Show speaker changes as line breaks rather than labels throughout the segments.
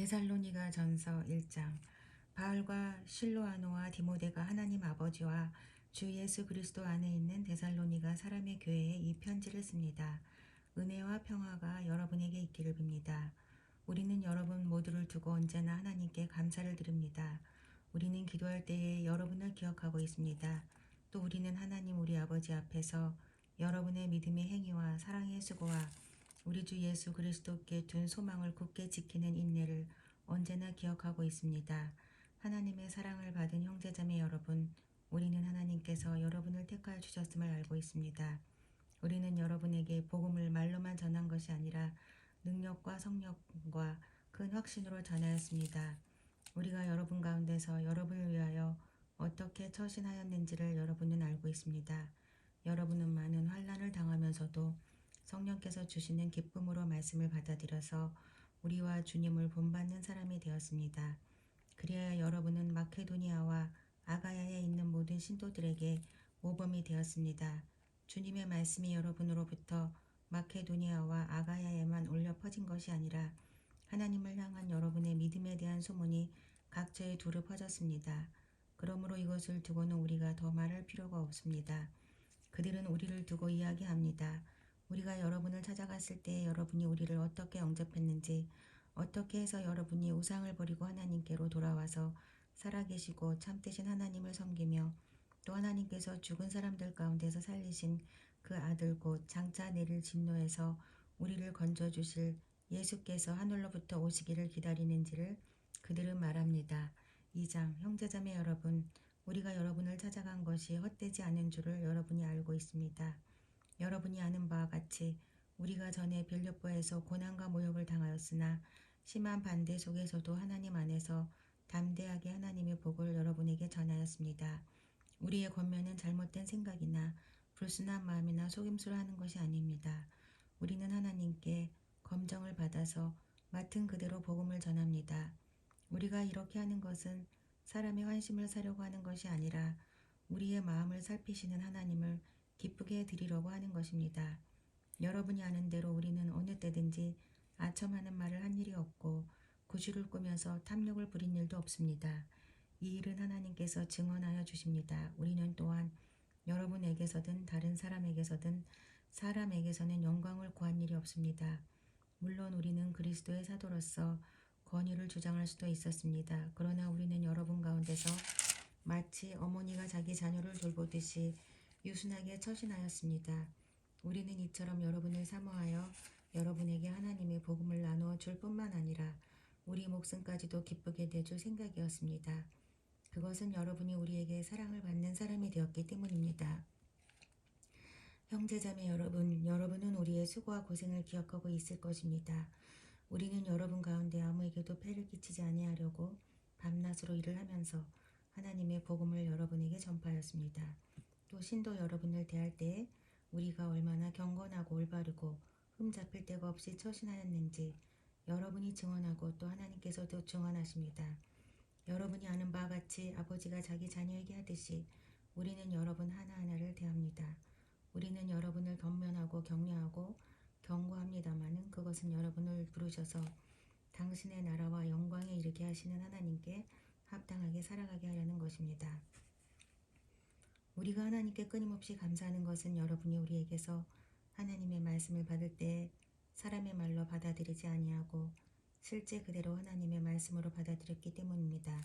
데살로니가 전서 1장. 바울과 실로아노와 디모데가 하나님 아버지와 주 예수 그리스도 안에 있는 데살로니가 사람의 교회에 이 편지를 씁니다. 은혜와 평화가 여러분에게 있기를 빕니다. 우리는 여러분 모두를 두고 언제나 하나님께 감사를 드립니다. 우리는 기도할 때에 여러분을 기억하고 있습니다. 또 우리는 하나님 우리 아버지 앞에서 여러분의 믿음의 행위와 사랑의 수고와 우리 주 예수 그리스도께 둔 소망을 굳게 지키는 인내를 언제나 기억하고 있습니다. 하나님의 사랑을 받은 형제자매 여러분, 우리는 하나님께서 여러분을 택하여 주셨음을 알고 있습니다. 우리는 여러분에게 복음을 말로만 전한 것이 아니라 능력과 성령과 큰 확신으로 전하였습니다. 우리가 여러분 가운데서 여러분을 위하여 어떻게 처신하였는지를 여러분은 알고 있습니다. 여러분은 많은 환난을 당하면서도 성령께서 주시는 기쁨으로 말씀을 받아들여서 우리와 주님을 본받는 사람이 되었습니다. 그리하여 여러분은 마케도니아와 아가야에 있는 모든 신도들에게 모범이 되었습니다. 주님의 말씀이 여러분으로부터 마케도니아와 아가야에만 울려 퍼진 것이 아니라 하나님을 향한 여러분의 믿음에 대한 소문이 각처에 두루 퍼졌습니다. 그러므로 이것을 두고는 우리가 더 말할 필요가 없습니다. 그들은 우리를 두고 이야기합니다. 우리가 여러분을 찾아갔을 때 여러분이 우리를 어떻게 영접했는지, 어떻게 해서 여러분이 우상을 버리고 하나님께로 돌아와서 살아계시고 참되신 하나님을 섬기며 또 하나님께서 죽은 사람들 가운데서 살리신 그 아들 곧 장차 내릴 진노에서 우리를 건져주실 예수께서 하늘로부터 오시기를 기다리는지를 그들은 말합니다. 2장. 형제자매 여러분, 우리가 여러분을 찾아간 것이 헛되지 않은 줄을 여러분이 알고 있습니다. 여러분이 아는 바와 같이 우리가 전에 빌립보에서 고난과 모욕을 당하였으나 심한 반대 속에서도 하나님 안에서 담대하게 하나님의 복을 여러분에게 전하였습니다. 우리의 권면은 잘못된 생각이나 불순한 마음이나 속임수를 하는 것이 아닙니다. 우리는 하나님께 검정을 받아서 맡은 그대로 복음을 전합니다. 우리가 이렇게 하는 것은 사람의 환심을 사려고 하는 것이 아니라 우리의 마음을 살피시는 하나님을 기쁘게 해드리려고 하는 것입니다. 여러분이 아는 대로 우리는 어느 때든지 아첨하는 말을 한 일이 없고 구실을 꾸며서 탐욕을 부린 일도 없습니다. 이 일은 하나님께서 증언하여 주십니다. 우리는 또한 여러분에게서든 다른 사람에게서는 영광을 구한 일이 없습니다. 물론 우리는 그리스도의 사도로서 권위를 주장할 수도 있었습니다. 그러나 우리는 여러분 가운데서 마치 어머니가 자기 자녀를 돌보듯이 유순하게 처신하였습니다. 우리는 이처럼 여러분을 사모하여 여러분에게 하나님의 복음을 나누어 줄 뿐만 아니라 우리 목숨까지도 기쁘게 내줄 생각이었습니다. 그것은 여러분이 우리에게 사랑을 받는 사람이 되었기 때문입니다. 형제자매 여러분, 여러분은 우리의 수고와 고생을 기억하고 있을 것입니다. 우리는 여러분 가운데 아무에게도 폐를 끼치지 아니하려고 밤낮으로 일을 하면서 하나님의 복음을 여러분에게 전파하였습니다. 또 신도 여러분을 대할 때에 우리가 얼마나 경건하고 올바르고 흠잡힐 데가 없이 처신하였는지 여러분이 증언하고 또 하나님께서도 증언하십니다. 여러분이 아는 바와 같이 아버지가 자기 자녀에게 하듯이 우리는 여러분 하나하나를 대합니다. 우리는 여러분을 권면하고 격려하고 경고합니다마는 그것은 여러분을 부르셔서 당신의 나라와 영광에 이르게 하시는 하나님께 합당하게 살아가게 하려는 것입니다. 우리가 하나님께 끊임없이 감사하는 것은 여러분이 우리에게서 하나님의 말씀을 받을 때 사람의 말로 받아들이지 아니하고 실제 그대로 하나님의 말씀으로 받아들였기 때문입니다.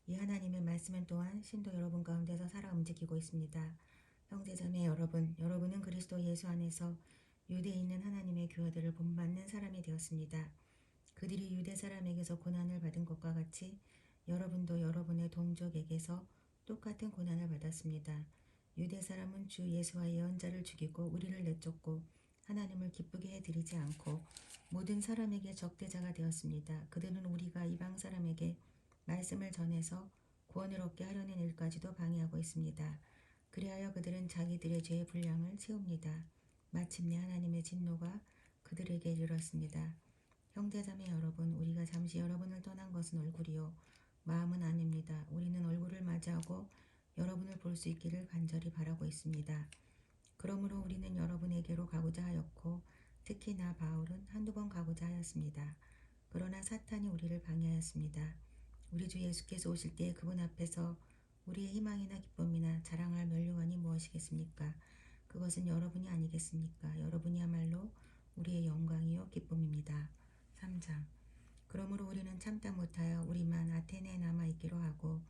이 하나님의 말씀은 또한 신도 여러분 가운데서 살아 움직이고 있습니다. 형제자매 여러분, 여러분은 그리스도 예수 안에서 유대에 있는 하나님의 교회들을 본받는 사람이 되었습니다. 그들이 유대 사람에게서 고난을 받은 것과 같이 여러분도 여러분의 동족에게서 똑같은 고난을 받았습니다. 유대 사람은 주 예수와 예언자를 죽이고 우리를 내쫓고 하나님을 기쁘게 해드리지 않고 모든 사람에게 적대자가 되었습니다. 그들은 우리가 이방 사람에게 말씀을 전해서 구원을 얻게 하려는 일까지도 방해하고 있습니다. 그리하여 그들은 자기들의 죄의 분량을 채웁니다. 마침내 하나님의 진노가 그들에게 이르렀습니다. 형제자매 여러분, 우리가 잠시 여러분을 떠난 것은 얼굴이요 마음은 아닙니다. 우리는 얼굴을 맞이하고 여러분을 볼 수 있기를 간절히 바라고 있습니다. 그러므로 우리는 여러분에게로 가고자 하였고 특히 나 바울은 한두 번 가고자 하였습니다. 그러나 사탄이 우리를 방해하였습니다. 우리 주 예수께서 오실 때 그분 앞에서 우리의 희망이나 기쁨이나 자랑할 면류관이 무엇이겠습니까? 그것은 여러분이 아니겠습니까? 여러분이야말로 우리의 영광이요 기쁨입니다. 3장. 그러므로 우리는 참다 못하여 우리만 아테네에 남아있기로 하고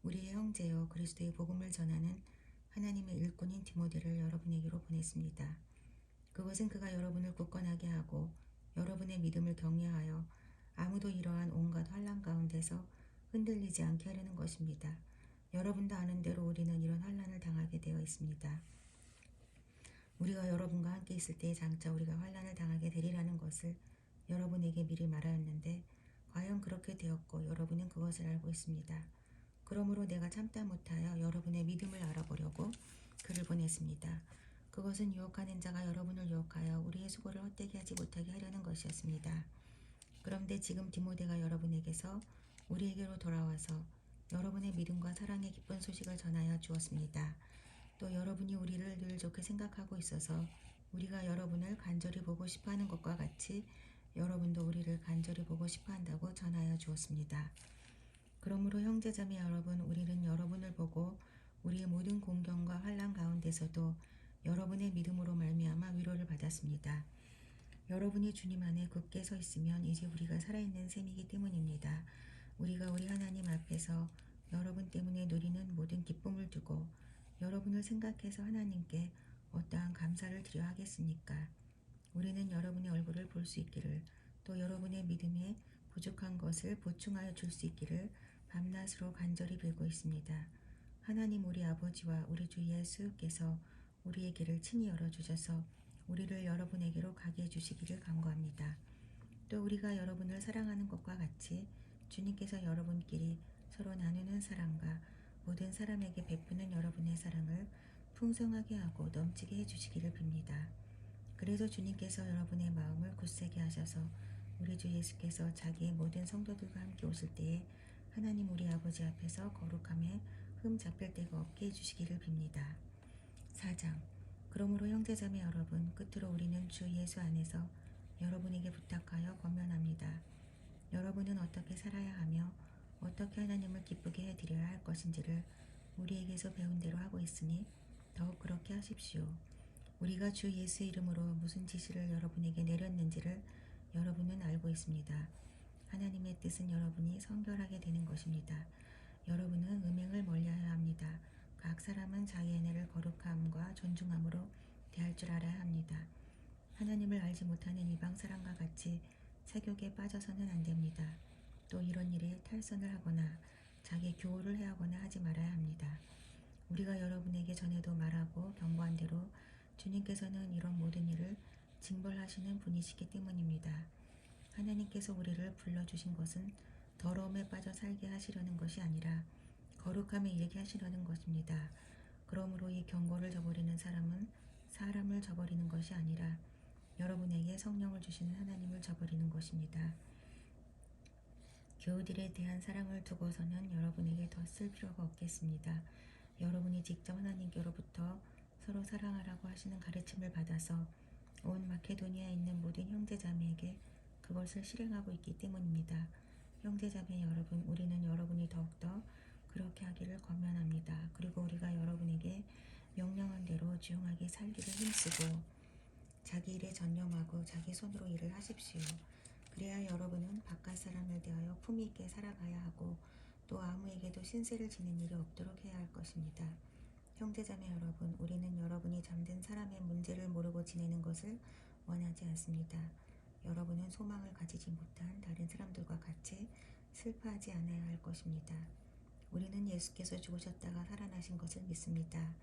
우리의 형제여 그리스도의 복음을 전하는 하나님의 일꾼인 디모데를 여러분에게로 보냈습니다. 그것은 그가 여러분을 굳건하게 하고 여러분의 믿음을 격려하여 아무도 이러한 온갖 환난 가운데서 흔들리지 않게 하려는 것입니다. 여러분도 아는 대로 우리는 이런 환난을 당하게 되어 있습니다. 우리가 여러분과 함께 있을 때에 장차 우리가 환난을 당하게 되리라는 것을 여러분에게 미리 말하였는데 과연 그렇게 되었고 여러분은 그것을 알고 있습니다. 그러므로 내가 참다 못하여 여러분의 믿음을 알아보려고 그를 보냈습니다. 그것은 유혹하는 자가 여러분을 유혹하여 우리의 수고를 헛되게 하지 못하게 하려는 것이었습니다. 그런데 지금 디모데가 여러분에게서 우리에게로 돌아와서 여러분의 믿음과 사랑의 기쁜 소식을 전하여 주었습니다. 또 여러분이 우리를 늘 좋게 생각하고 있어서 우리가 여러분을 간절히 보고 싶어하는 것과 같이 여러분도 우리를 간절히 보고 싶어한다고 전하여 주었습니다. 그러므로 형제자매 여러분, 우리는 여러분을 보고 우리의 모든 공경과 환난 가운데서도 여러분의 믿음으로 말미암아 위로를 받았습니다. 여러분이 주님 안에 굳게 서 있으면 이제 우리가 살아있는 셈이기 때문입니다. 우리가 우리 하나님 앞에서 여러분 때문에 누리는 모든 기쁨을 두고 여러분을 생각해서 하나님께 어떠한 감사를 드려 하겠습니까? 우리는 여러분의 얼굴을 볼 수 있기를 또 여러분의 믿음에 부족한 것을 보충하여 줄 수 있기를 밤낮으로 간절히 빌고 있습니다. 하나님 우리 아버지와 우리 주 예수께서 우리의 길을 친히 열어주셔서 우리를 여러분에게로 가게 해주시기를 간구합니다. 또 우리가 여러분을 사랑하는 것과 같이 주님께서 여러분끼리 서로 나누는 사랑과 모든 사람에게 베푸는 여러분의 사랑을 풍성하게 하고 넘치게 해주시기를 빕니다. 그래서 주님께서 여러분의 마음을 굳세게 하셔서 우리 주 예수께서 자기의 모든 성도들과 함께 오실 때에 하나님 우리 아버지 앞에서 거룩함에 흠 잡힐 데가 없게 해주시기를 빕니다. 4장. 그러므로 형제자매 여러분, 끝으로 우리는 주 예수 안에서 여러분에게 부탁하여 권면합니다. 여러분은 어떻게 살아야 하며 어떻게 하나님을 기쁘게 해드려야 할 것인지를 우리에게서 배운 대로 하고 있으니 더욱 그렇게 하십시오. 우리가 주 예수 이름으로 무슨 지시를 여러분에게 내렸는지를 여러분은 알고 있습니다. 하나님의 뜻은 여러분이 성결하게 되는 것입니다. 여러분은 음행을 멀리하여야 합니다. 각 사람은 자기 아내를 거룩함과 존중함으로 대할 줄 알아야 합니다. 하나님을 알지 못하는 이방 사람과 같이 세욕에 빠져서는 안 됩니다. 또 이런 일에 탈선을 하거나 자기 교호를 해하거나 하지 말아야 합니다. 우리가 여러분에게 전에도 말하고 경고한 대로 주님께서는 이런 모든 일을 징벌하시는 분이시기 때문입니다. 하나님께서 우리를 불러주신 것은 더러움에 빠져 살게 하시려는 것이 아니라 거룩함에 이르게 하시려는 것입니다. 그러므로 이 경고를 저버리는 사람은 사람을 저버리는 것이 아니라 여러분에게 성령을 주시는 하나님을 저버리는 것입니다. 교우들에 대한 사랑을 두고서는 여러분에게 더 쓸 필요가 없겠습니다. 여러분이 직접 하나님께로부터 서로 사랑하라고 하시는 가르침을 받아서 온 마케도니아에 있는 모든 형제자매에게 그것을 실행하고 있기 때문입니다. 형제자매 여러분, 우리는 여러분이 더욱더 그렇게 하기를 권면합니다. 그리고 우리가 여러분에게 명령한 대로 주용하게 살기를 힘쓰고 자기 일에 전념하고 자기 손으로 일을 하십시오. 그래야 여러분은 바깥 사람을 대하여 품위 있게 살아가야 하고 또 아무에게도 신세를 지는 일이 없도록 해야 할 것입니다. 형제자매 여러분, 우리는 여러분이 잠든 사람의 문제를 모르고 지내는 것을 원하지 않습니다. 여러분은 소망을 가지지 못한 다른 사람들과 같이 슬퍼하지 않아야 할 것입니다. 우리는 예수께서 죽으셨다가 살아나신 것을 믿습니다.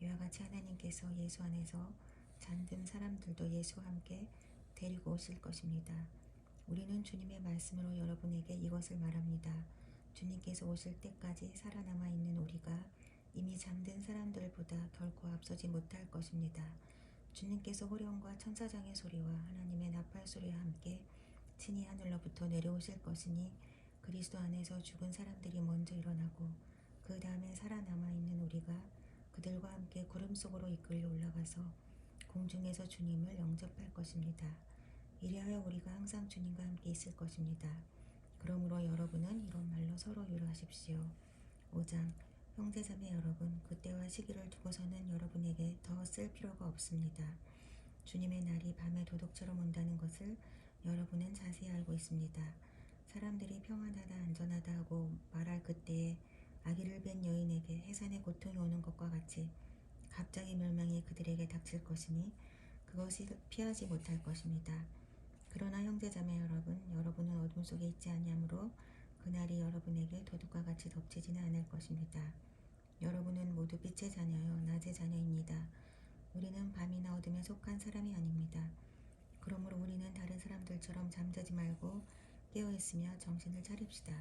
이와 같이 하나님께서 예수 안에서 잠든 사람들도 예수와 함께 데리고 오실 것입니다. 우리는 주님의 말씀으로 여러분에게 이것을 말합니다. 주님께서 오실 때까지 살아남아 있는 우리가 이미 잠든 사람들보다 결코 앞서지 못할 것입니다. 주님께서 호령과 천사장의 소리와 하나님의 나팔 소리와 함께 친히 하늘로부터 내려오실 것이니 그리스도 안에서 죽은 사람들이 먼저 일어나고 그 다음에 살아남아 있는 우리가 그들과 함께 구름 속으로 이끌려 올라가서 공중에서 주님을 영접할 것입니다. 이리하여 우리가 항상 주님과 함께 있을 것입니다. 그러므로 여러분은 이런 말로 서로 위로하십시오. 5장 형제자매 여러분, 그때와 시기를 두고서는 여러분에게 더 쓸 필요가 없습니다. 주님의 날이 밤에 도둑처럼 온다는 것을 여러분은 자세히 알고 있습니다. 사람들이 평안하다 안전하다 하고 말할 그때에 아기를 뵌 여인에게 해산의 고통이 오는 것과 같이 갑자기 멸망이 그들에게 닥칠 것이니 그것이 피하지 못할 것입니다. 그러나 형제자매 여러분, 여러분은 어둠 속에 있지 아니하므로 그날이 여러분에게 도둑과 같이 덮치지는 않을 것입니다. 여러분은 모두 빛의 자녀요 낮의 자녀입니다. 우리는 밤이나 어둠에 속한 사람이 아닙니다. 그러므로 우리는 다른 사람들처럼 잠자지 말고 깨어있으며 정신을 차립시다.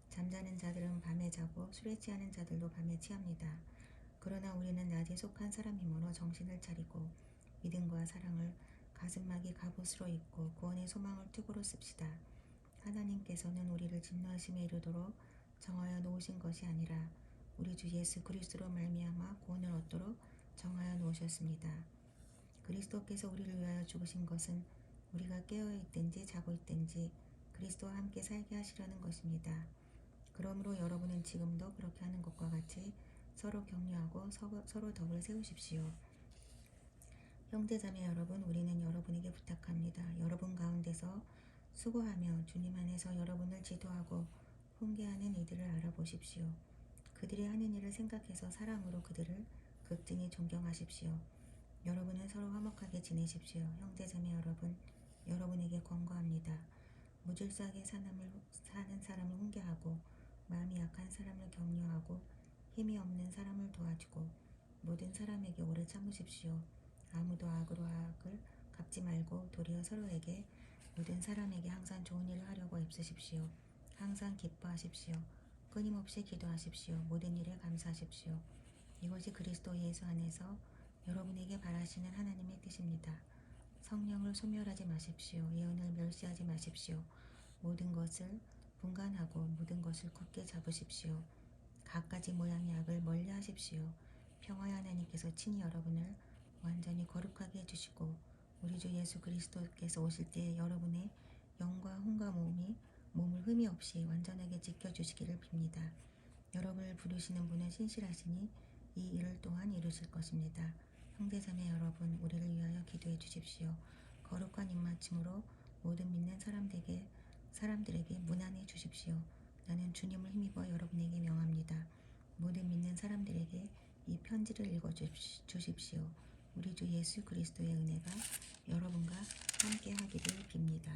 잠자는 자들은 밤에 자고 술에 취하는 자들도 밤에 취합니다. 그러나 우리는 낮에 속한 사람이므로 정신을 차리고 믿음과 사랑을 가슴막이 갑옷으로 입고 구원의 소망을 투구로 씁시다. 하나님께서는 우리를 진노하심에 이르도록 정하여 놓으신 것이 아니라 우리 주 예수 그리스도로 말미암아 구원을 얻도록 정하여 놓으셨습니다. 그리스도께서 우리를 위하여 죽으신 것은 우리가 깨어 있든지 자고 있든지 그리스도와 함께 살게 하시려는 것입니다. 그러므로 여러분은 지금도 그렇게 하는 것과 같이 서로 격려하고 서로 덕을 세우십시오. 형제자매 여러분, 우리는 여러분에게 부탁합니다. 여러분 가운데서 수고하며 주님 안에서 여러분을 지도하고 훈계하는 이들을 알아보십시오. 그들이 하는 일을 생각해서 사랑으로 그들을 극진히 존경하십시오. 여러분은 서로 화목하게 지내십시오. 형제자매 여러분, 여러분에게 권고합니다. 무질서하게 사는 사람을 훈계하고 마음이 약한 사람을 격려하고 힘이 없는 사람을 도와주고 모든 사람에게 오래 참으십시오. 아무도 악으로 악을 갚지 말고 도리어 서로에게 모든 사람에게 항상 좋은 일을 하려고 애쓰십시오. 항상 기뻐하십시오. 끊임없이 기도하십시오. 모든 일에 감사하십시오. 이것이 그리스도 예수 안에서 여러분에게 바라시는 하나님의 뜻입니다. 성령을 소멸하지 마십시오. 예언을 멸시하지 마십시오. 모든 것을 분간하고 모든 것을 굳게 잡으십시오. 갖가지 모양의 악을 멀리 하십시오. 평화의 하나님께서 친히 여러분을 완전히 거룩하게 해주시고 우리 주 예수 그리스도께서 오실 때 여러분의 영과 혼과 몸을 흠이 없이 완전하게 지켜주시기를 빕니다. 여러분을 부르시는 분은 신실하시니 이 일을 또한 이루실 것입니다. 형제자매 여러분, 우리를 위하여 기도해 주십시오. 거룩한 입맞춤으로 모든 믿는 사람들에게 문안해 주십시오. 나는 주님을 힘입어 여러분에게 명합니다. 모든 믿는 사람들에게 이 편지를 읽어 주십시오. 우리 주 예수 그리스도의 은혜가 여러분과 함께 하기를 빕니다.